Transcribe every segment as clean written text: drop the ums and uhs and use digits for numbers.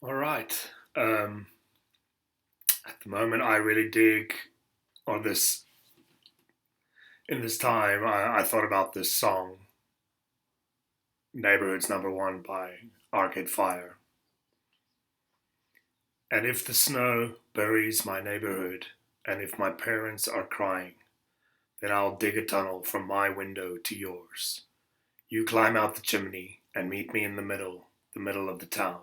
All right. Um, at the moment, I really dig, or this in this time, I thought about this song, "Neighborhood's Number One" by Arcade Fire. And if the snow buries my neighborhood, and if my parents are crying, then I'll dig a tunnel from my window to yours. You climb out the chimney and meet me in the middle of the town.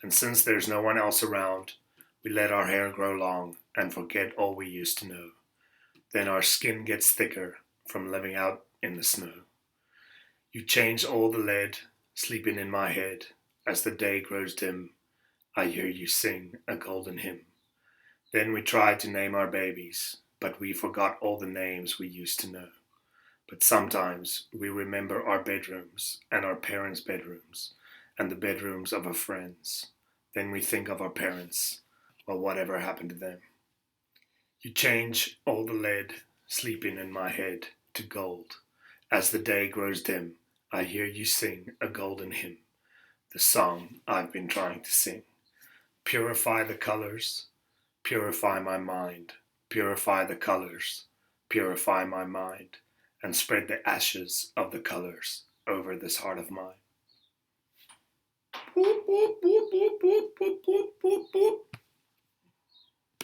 And since there's no one else around, we let our hair grow long and forget all we used to know. Then our skin gets thicker from living out in the snow. You change all the lead sleeping in my head. As the day grows dim, I hear you sing a golden hymn. Then we tried to name our babies, but we forgot all the names we used to know. But sometimes we remember our bedrooms and our parents' bedrooms and the bedrooms of our friends. Then we think of our parents, well, whatever happened to them. You change all the lead sleeping in my head to gold. As the day grows dim, I hear you sing a golden hymn, the song I've been trying to sing. Purify the colors, purify my mind, purify the colors, purify my mind, and spread the ashes of the colors over this heart of mine. Whoop, whoop, whoop, whoop, whoop, whoop, whoop, whoop, whoop.